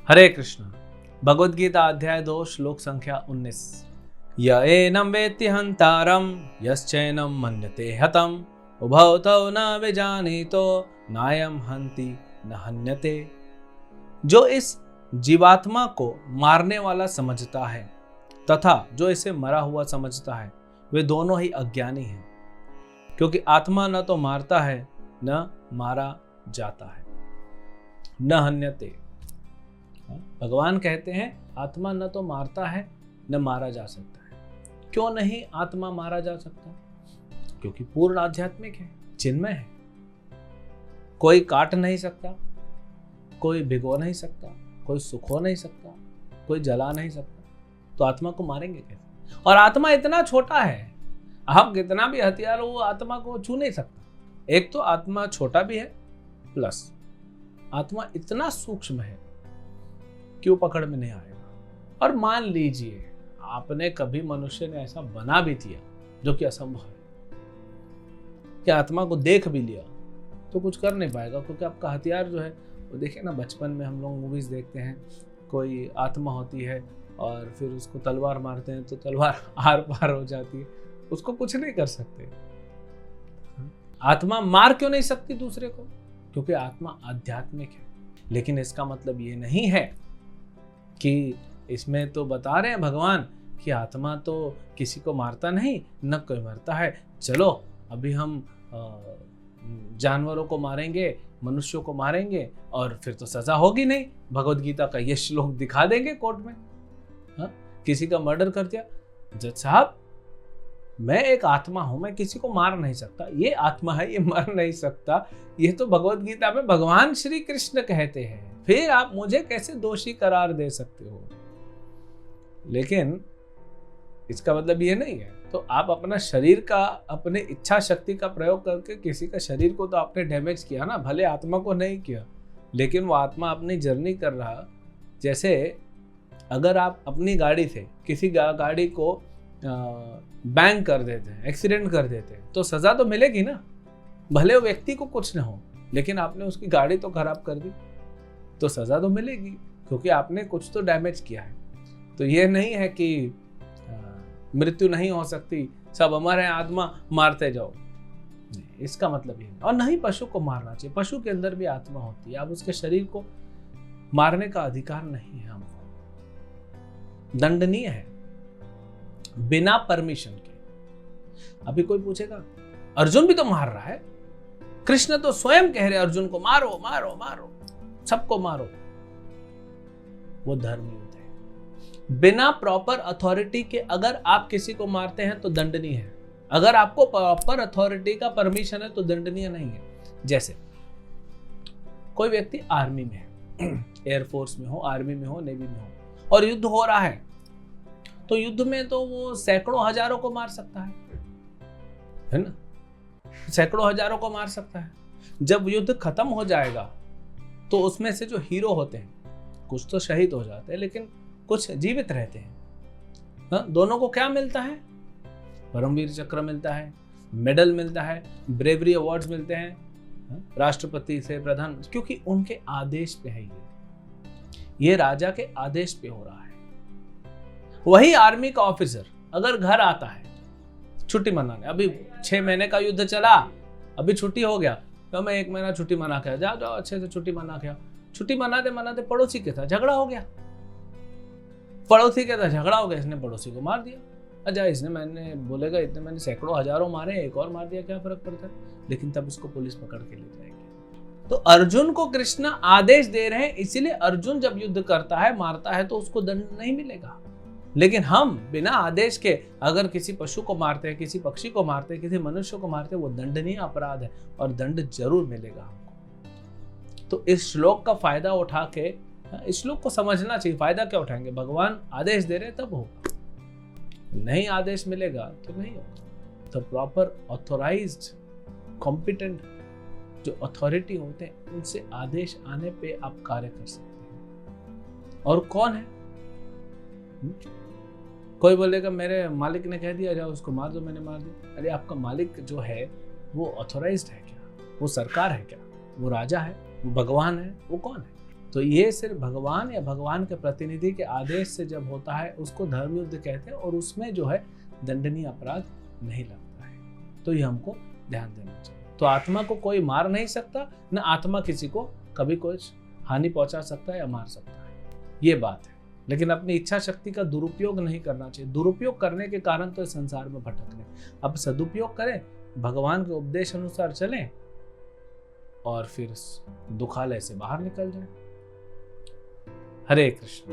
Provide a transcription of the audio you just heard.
हरे कृष्ण। भगवद गीता अध्याय 2 श्लोक संख्या 19। य एनं वेत्ति हन्तारं यश्चैनं मन्यते हतम् उभौ तौ न विजानीतो नायं हन्ति न हन्यते। जो इस जीवात्मा को मारने वाला समझता है तथा जो इसे मरा हुआ समझता है वे दोनों ही अज्ञानी हैं, क्योंकि आत्मा न तो मारता है न मारा जाता है। न हन्यते, भगवान कहते हैं आत्मा न तो मारता है न मारा जा सकता है। क्यों नहीं आत्मा मारा जा सकता? क्योंकि पूर्ण आध्यात्मिक है, चिन्मय है। कोई काट नहीं सकता, कोई भिगो नहीं सकता, कोई सुखो नहीं सकता, कोई जला नहीं सकता, तो आत्मा को मारेंगे कैसे? और आत्मा इतना छोटा है, आप कितना भी हथियार हो वो आत्मा को छू नहीं सकता। एक तो आत्मा छोटा भी है, प्लस आत्मा इतना सूक्ष्म है कि वो पकड़ में नहीं आएगा। और मान लीजिए आपने कभी मनुष्य ने ऐसा बना भी दिया जो कि असंभव है, कि आत्मा को देख भी लिया तो कुछ कर नहीं पाएगा, क्योंकि आपका हथियार जो है वो देखिए ना, बचपन में हम लोग मूवीज देखते हैं, कोई आत्मा होती है और फिर उसको तलवार मारते हैं तो तलवार आर पार हो जाती है, उसको कुछ नहीं कर सकते। आत्मा मार क्यों नहीं सकती दूसरे को? क्योंकि आत्मा आध्यात्मिक है। लेकिन इसका मतलब ये नहीं है कि इसमें तो बता रहे हैं भगवान कि आत्मा तो किसी को मारता नहीं, न कोई मरता है। चलो अभी हम जानवरों को मारेंगे, मनुष्यों को मारेंगे और फिर तो सजा होगी नहीं। भगवद गीता का ये श्लोक दिखा देंगे कोर्ट में। किसी का मर्डर कर दिया, जज साहब मैं एक आत्मा हूं, मैं किसी को मार नहीं सकता, ये आत्मा है, ये मर नहीं सकता, ये तो भगवद गीता में भगवान श्री कृष्ण कहते हैं, फिर आप मुझे कैसे दोषी करार दे सकते हो? लेकिन इसका मतलब ये नहीं है तो आप अपना शरीर का, अपने इच्छा शक्ति का प्रयोग करके किसी का शरीर को तो आपने डैमेज किया ना, भले आत्मा को नहीं किया, लेकिन वो आत्मा अपनी जर्नी कर रहा। जैसे अगर आप अपनी गाड़ी से किसी गाड़ी को बैंग कर देते हैं, एक्सीडेंट कर देते हैं, तो सजा तो मिलेगी ना, भले वो व्यक्ति को कुछ न हो, लेकिन आपने उसकी गाड़ी तो खराब कर दी तो सजा तो मिलेगी, क्योंकि आपने कुछ तो डैमेज किया है। तो ये नहीं है कि मृत्यु नहीं हो सकती, सब अमर है, आत्मा मारते जाओ, नहीं, इसका मतलब ये नहीं। और नहीं पशु को मारना चाहिए, पशु के अंदर भी आत्मा होती है, आप उसके शरीर को मारने का अधिकार नहीं है हमको, दंडनीय है बिना परमिशन के। अभी कोई पूछेगा अर्जुन भी तो मार रहा है, कृष्ण तो स्वयं कह रहे अर्जुन को मारो मारो मारो, सबको मारो। वो धर्म युद्ध है, बिना प्रॉपर अथॉरिटी के अगर आप किसी को मारते हैं तो दंडनीय है। अगर आपको प्रॉपर अथॉरिटी का परमिशन है तो दंडनीय नहीं है। जैसे कोई व्यक्ति आर्मी में है, एयरफोर्स में हो, आर्मी में हो, नेवी में हो, और युद्ध हो रहा है, तो युद्ध में तो वो सैकड़ों हजारों को मार सकता है ना, सैकड़ों हजारों को मार सकता है। जब युद्ध खत्म हो जाएगा तो उसमें से जो हीरो होते हैं, कुछ तो शहीद हो जाते हैं लेकिन कुछ जीवित रहते हैं। दोनों को क्या मिलता है? परमवीर चक्र मिलता है, मेडल मिलता है, ब्रेवरी अवार्ड्स मिलते हैं, राष्ट्रपति से प्रधान, क्योंकि उनके आदेश पे है। ये राजा के आदेश पे हो रहा है। वही आर्मी का ऑफिसर अगर घर आता है छुट्टी मनाने, अभी 6 महीने का युद्ध चला, अभी छुट्टी हो गया, तो मैं 1 महीना छुट्टी मना के जाओ जाओ अच्छे से छुट्टी मना के। छुट्टी मनाते मनाते पड़ोसी के साथ झगड़ा हो गया, पड़ोसी के साथ झगड़ा हो गया, इसने पड़ोसी को मार दिया। अच्छा, इसने, मैंने बोलेगा इतने मैंने सैकड़ों हजारों मारे, एक और मार दिया, क्या फर्क पड़ता है? लेकिन तब इसको पुलिस पकड़ के ले जाएगी। तो अर्जुन को कृष्ण आदेश दे रहे हैं, इसीलिए अर्जुन जब युद्ध करता है, मारता है, तो उसको दंड नहीं मिलेगा। लेकिन हम बिना आदेश के अगर किसी पशु को मारते हैं, किसी पक्षी को मारते हैं, किसी मनुष्य को मारते हैं, वो दंडनीय अपराध है और दंड जरूर मिलेगा हमको। तो इस श्लोक का फायदा उठा के, इस श्लोक को समझना चाहिए। फायदा क्या उठाएंगे? भगवान आदेश दे रहे तब होगा, नहीं आदेश मिलेगा तो नहीं होगा। तो प्रॉपर ऑथोराइज्ड कॉम्पिटेंट जो अथॉरिटी होते हैं, उनसे आदेश आने पे आप कार्य कर सकते हैं। और कौन है? कोई बोलेगा मेरे मालिक ने कह दिया जाओ उसको मार दो, मैंने मार दिया। अरे आपका मालिक जो है वो ऑथोराइज्ड है क्या? वो सरकार है क्या? वो राजा है? वो भगवान है? वो कौन है? तो ये सिर्फ भगवान या भगवान के प्रतिनिधि के आदेश से जब होता है उसको धर्म युद्ध कहते हैं, और उसमें जो है दंडनीय अपराध नहीं लगता है। तो ये हमको ध्यान देना चाहिए। तो आत्मा को कोई मार नहीं सकता, न आत्मा किसी को कभी कुछ हानि पहुंचा सकता है या मार सकता है, ये बात है। लेकिन अपनी इच्छा शक्ति का दुरुपयोग नहीं करना चाहिए। दुरुपयोग करने के कारण तो इस संसार में भटक रहे। अब सदुपयोग करें, भगवान के उपदेश अनुसार चलें और फिर दुखालय से बाहर निकल जाएं। हरे कृष्ण।